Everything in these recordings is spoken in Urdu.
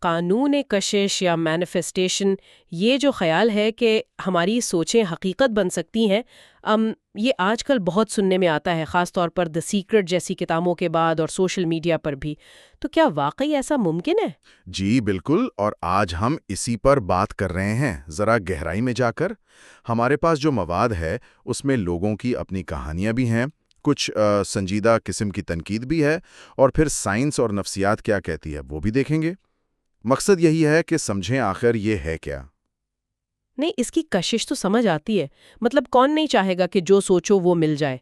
قانون کشش یا مینیفیسٹیشن، یہ جو خیال ہے کہ ہماری سوچیں حقیقت بن سکتی ہیں، یہ آج کل بہت سننے میں آتا ہے، خاص طور پر دی سیکرٹ جیسی کتابوں کے بعد اور سوشل میڈیا پر بھی۔ تو کیا واقعی ایسا ممکن ہے؟ جی بالکل، اور آج ہم اسی پر بات کر رہے ہیں، ذرا گہرائی میں جا کر۔ ہمارے پاس جو مواد ہے اس میں لوگوں کی اپنی کہانیاں بھی ہیں، کچھ سنجیدہ قسم کی تنقید بھی ہے، اور پھر سائنس اور نفسیات کیا کہتی ہے وہ بھی دیکھیں گے۔ مقصد یہی ہے کہ سمجھیں آخر یہ ہے کیا۔ نہیں، اس کی کشش تو سمجھ آتی ہے، مطلب کون نہیں چاہے گا کہ جو سوچو وہ مل جائے۔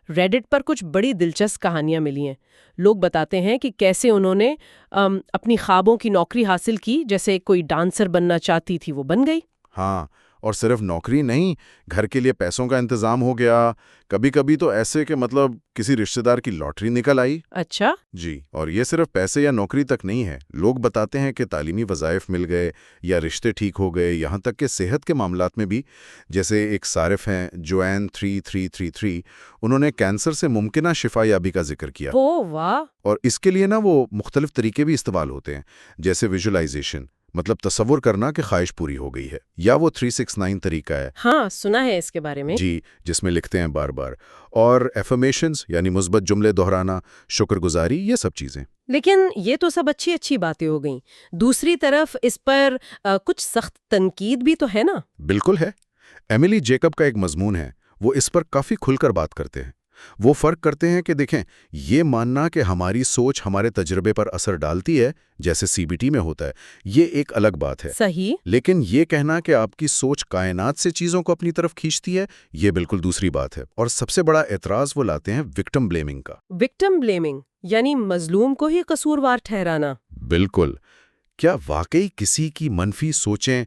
ریڈٹ پر کچھ بڑی دلچسپ کہانیاں ملی ہیں۔ لوگ بتاتے ہیں کہ کیسے انہوں نے اپنی خوابوں کی نوکری حاصل کی، جیسے کوئی ڈانسر بننا چاہتی تھی وہ بن گئی۔ ہاں، اور صرف نوکری نہیں، گھر کے لیے پیسوں کا انتظام ہو گیا۔ کبھی کبھی تو ایسے کہ کسی رشتہ دار کی لاٹری نکل آئی۔ اچھا۔ جی، اور یہ صرف پیسے یا نوکری تک نہیں ہے، لوگ بتاتے ہیں کہ تعلیمی وظائف مل گئے یا رشتے ٹھیک ہو گئے، یہاں تک کہ صحت کے معاملات میں بھی۔ جیسے ایک صارف ہیں جوین 3333، انہوں نے کینسر سے ممکنہ شفا یابی کا ذکر کیا۔ او واہ! اور اس کے لیے وہ مختلف طریقے بھی استعمال ہوتے ہیں، جیسے ویژولائزیشن، مطلب تصور کرنا کہ خواہش پوری ہو گئی ہے، یا وہ 369 طریقہ ہے۔ ہاں، سنا ہے اس کے بارے میں۔ جی، جس میں لکھتے ہیں بار بار، اور ایفرمیشنز یعنی مثبت جملے دہرانا، شکر گزاری، یہ سب چیزیں۔ لیکن یہ تو سب اچھی اچھی باتیں ہو گئیں، دوسری طرف اس پر کچھ سخت تنقید بھی تو ہے نا؟ بالکل ہے۔ ایملی جیکب کا ایک مضمون ہے، وہ اس پر کافی کھل کر بات کرتے ہیں۔ وہ فرق کرتے ہیں کہ دیکھیں، یہ ماننا کہ ہماری سوچ ہمارے تجربے پر اثر ڈالتی ہے، جیسے سی بی ٹی میں ہوتا ہے، یہ ایک الگ بات ہے۔ صحیح۔ لیکن یہ کہنا کہ آپ کی سوچ کائنات سے چیزوں کو اپنی طرف کھینچتی ہے، یہ بالکل دوسری بات ہے۔ اور سب سے بڑا اعتراض وہ لاتے ہیں وکٹم بلیمنگ کا۔ وکٹم بلیمنگ یعنی مظلوم کو ہی قصوروار ٹھہرانا۔ بالکل۔ کیا واقعی کسی کی منفی سوچیں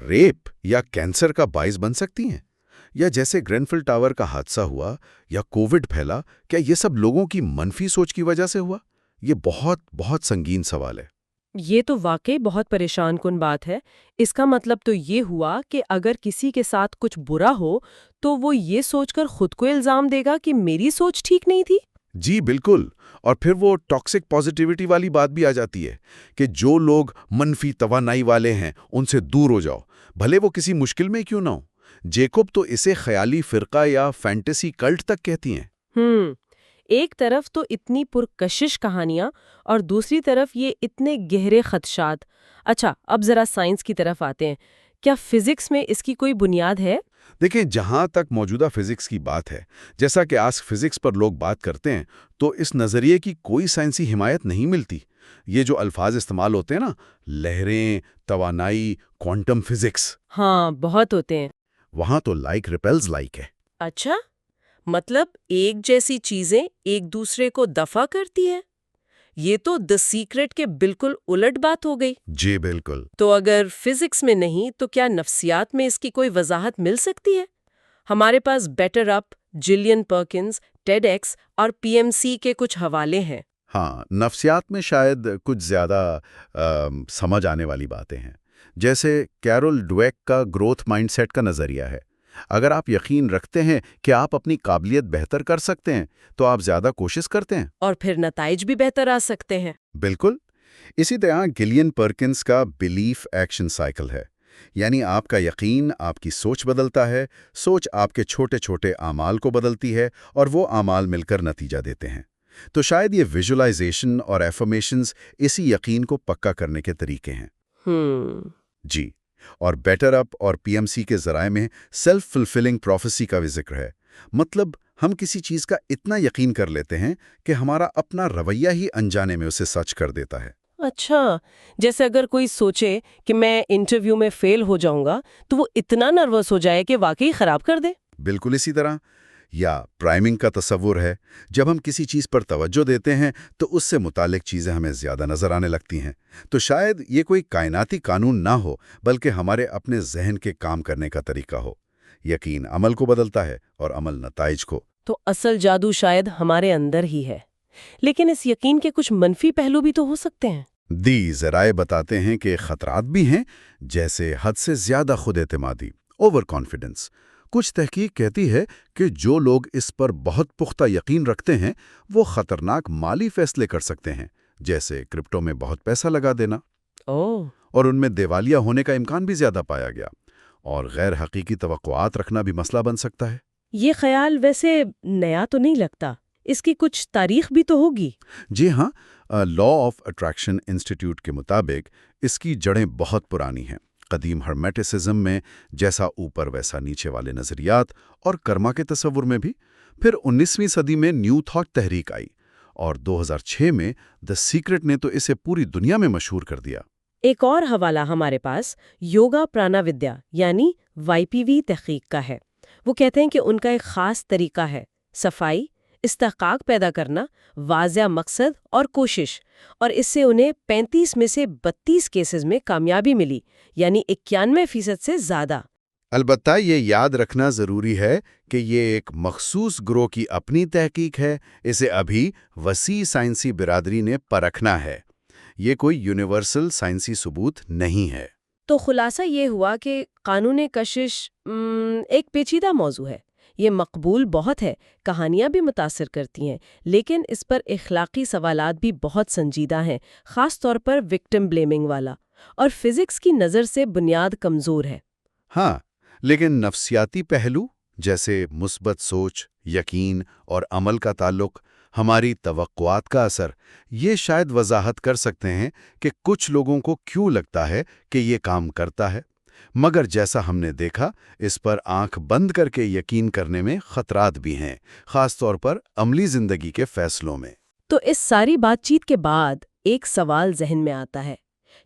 ریپ یا کینسر کا باعث بن سکتی ہیں؟ یا جیسے گرینفل ٹاور کا حادثہ ہوا یا کووڈ پھیلا، کیا یہ سب لوگوں کی منفی سوچ کی وجہ سے ہوا؟ یہ بہت بہت سنگین سوال ہے۔ یہ تو واقعی بہت پریشان کن بات ہے۔ اس کا مطلب تو یہ ہوا کہ اگر کسی کے ساتھ کچھ برا ہو تو وہ یہ سوچ کر خود کو الزام دے گا کہ میری سوچ ٹھیک نہیں تھی۔ جی بالکل، اور پھر وہ ٹاکسک پازیٹیوٹی والی بات بھی آ جاتی ہے کہ جو لوگ منفی توانائی والے ہیں ان سے دور ہو جاؤ، بھلے وہ کسی مشکل میں کیوں نہ ہو۔ جیکب تو اسے خیالی فرقہ یا فینٹیسی کلٹ تک کہتی ہیں۔ ایک طرف تو اتنی پرکشش کہانیاں اور دوسری طرف یہ اتنے گہرے خدشات۔ اچھا، اب ذرا سائنس کی طرف آتے ہیں۔ کیا فزکس میں اس کی کوئی بنیاد ہے؟ دیکھیں، جہاں تک موجودہ فزکس کی بات ہے، جیسا کہ آسک فزکس پر لوگ بات کرتے ہیں، تو اس نظریے کی کوئی سائنسی حمایت نہیں ملتی۔ یہ جو الفاظ استعمال ہوتے ہیں نا، لہریں، توانائی، کوانٹم فزکس، ہاں، بہت ہوتے ہیں۔ وہاں تو لائک ریپیلز لائک ہے۔ اچھا، مطلب ایک جیسی چیزیں ایک دوسرے کو دفع کرتی ہے؟ یہ تو دی سیکرٹ کے بالکل الٹ بات ہو گئی۔ جی بالکل۔ تو اگر فزکس میں نہیں تو کیا نفسیات میں اس کی کوئی وضاحت مل سکتی ہے؟ ہمارے پاس بیٹر اپ، جلین پرکنز، ٹیڈ ایکس اور پی ایم سی کے کچھ حوالے ہیں۔ ہاں، نفسیات میں شاید کچھ زیادہ سمجھ آنے والی باتیں ہیں، جیسے کیرول ڈویک کا گروتھ مائنڈ سیٹ کا نظریہ ہے۔ اگر آپ یقین رکھتے ہیں کہ آپ اپنی قابلیت بہتر کر سکتے ہیں تو آپ زیادہ کوشش کرتے ہیں، اور پھر نتائج بھی بہتر آ سکتے ہیں۔ بالکل۔ اسی طرح گلین پرکنز کا بلیف ایکشن سائیکل ہے، یعنی آپ کا یقین آپ کی سوچ بدلتا ہے، سوچ آپ کے چھوٹے چھوٹے اعمال کو بدلتی ہے، اور وہ اعمال مل کر نتیجہ دیتے ہیں۔ تو شاید یہ ویژولائزیشن اور ایفرمیشنز اسی یقین کو پکا کرنے کے طریقے ہیں۔ جی، اور بیٹر اپ اور پی ایم سی کے ذرائع میں سیلف فلفلنگ پروفیسی کا بھی ذکر ہے۔ مطلب ہم کسی چیز کا اتنا یقین کر لیتے ہیں کہ ہمارا اپنا رویہ ہی انجانے میں اسے سچ کر دیتا ہے۔ اچھا، جیسے اگر کوئی سوچے کہ میں انٹرویو میں فیل ہو جاؤں گا تو وہ اتنا نروس ہو جائے کہ واقعی خراب کر دے۔ بالکل اسی طرح۔ یا پرائمنگ کا تصور ہے، جب ہم کسی چیز پر توجہ دیتے ہیں تو اس سے متعلق چیزیں ہمیں زیادہ نظر آنے لگتی ہیں۔ تو شاید یہ کوئی کائناتی قانون نہ ہو، بلکہ ہمارے اپنے ذہن کے کام کرنے کا طریقہ ہو۔ یقین عمل کو بدلتا ہے اور عمل نتائج کو۔ تو اصل جادو شاید ہمارے اندر ہی ہے، لیکن اس یقین کے کچھ منفی پہلو بھی تو ہو سکتے ہیں۔ ذرائع بتاتے ہیں کہ خطرات بھی ہیں، جیسے حد سے زیادہ خود اعتمادی، اوور کانفیڈنس۔ کچھ تحقیق کہتی ہے کہ جو لوگ اس پر بہت پختہ یقین رکھتے ہیں وہ خطرناک مالی فیصلے کر سکتے ہیں، جیسے کرپٹو میں بہت پیسہ لگا دینا۔ اوہ، اور ان میں دیوالیہ ہونے کا امکان بھی زیادہ پایا گیا، اور غیر حقیقی توقعات رکھنا بھی مسئلہ بن سکتا ہے۔ یہ خیال ویسے نیا تو نہیں لگتا، اس کی کچھ تاریخ بھی تو ہوگی۔ جی ہاں، لا آف اٹریکشن انسٹیٹیوٹ کے مطابق اس کی جڑیں بہت پرانی ہیں۔ قدیم ہرمیٹسزم میں جیسا اوپر ویسا نیچے والے نظریات اور کرما کے تصور میں بھی۔ پھر 19ویں صدی میں نیو تھاٹ تحریک آئی، اور 2006 میں دی سیکرٹ نے تو اسے پوری دنیا میں مشہور کر دیا۔ ایک اور حوالہ ہمارے پاس یوگا پرانا ودیا یعنی YPV تحقیق کا ہے۔ وہ کہتے ہیں کہ ان کا ایک خاص طریقہ ہے، صفائی، استحقاق پیدا کرنا، واضح مقصد اور کوشش، اور اس سے انہیں 35 میں سے 32 کیسز میں کامیابی ملی، یعنی 91% سے زیادہ۔ البتہ یہ یاد رکھنا ضروری ہے کہ یہ ایک مخصوص گروہ کی اپنی تحقیق ہے، اسے ابھی وسیع سائنسی برادری نے پرکھنا ہے۔ یہ کوئی یونیورسل سائنسی ثبوت نہیں ہے۔ تو خلاصہ یہ ہوا کہ قانون کشش ایک پیچیدہ موضوع ہے۔ یہ مقبول بہت ہے، کہانیاں بھی متاثر کرتی ہیں، لیکن اس پر اخلاقی سوالات بھی بہت سنجیدہ ہیں، خاص طور پر وکٹم بلیمنگ والا، اور فزکس کی نظر سے بنیاد کمزور ہے۔ ہاں، لیکن نفسیاتی پہلو جیسے مثبت سوچ، یقین اور عمل کا تعلق، ہماری توقعات کا اثر، یہ شاید وضاحت کر سکتے ہیں کہ کچھ لوگوں کو کیوں لگتا ہے کہ یہ کام کرتا ہے، مگر جیسا ہم نے دیکھا اس پر آنکھ بند کر کے یقین کرنے میں خطرات بھی ہیں، خاص طور پر عملی زندگی کے فیصلوں میں۔ تو اس ساری بات چیت کے بعد ایک سوال ذہن میں آتا ہے،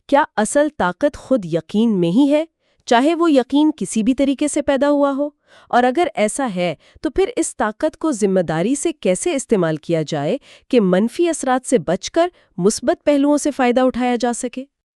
کیا اصل طاقت خود یقین میں ہی ہے، چاہے وہ یقین کسی بھی طریقے سے پیدا ہوا ہو؟ اور اگر ایسا ہے تو پھر اس طاقت کو ذمہ داری سے کیسے استعمال کیا جائے کہ منفی اثرات سے بچ کر مثبت پہلوؤں سے فائدہ اٹھایا جا سکے؟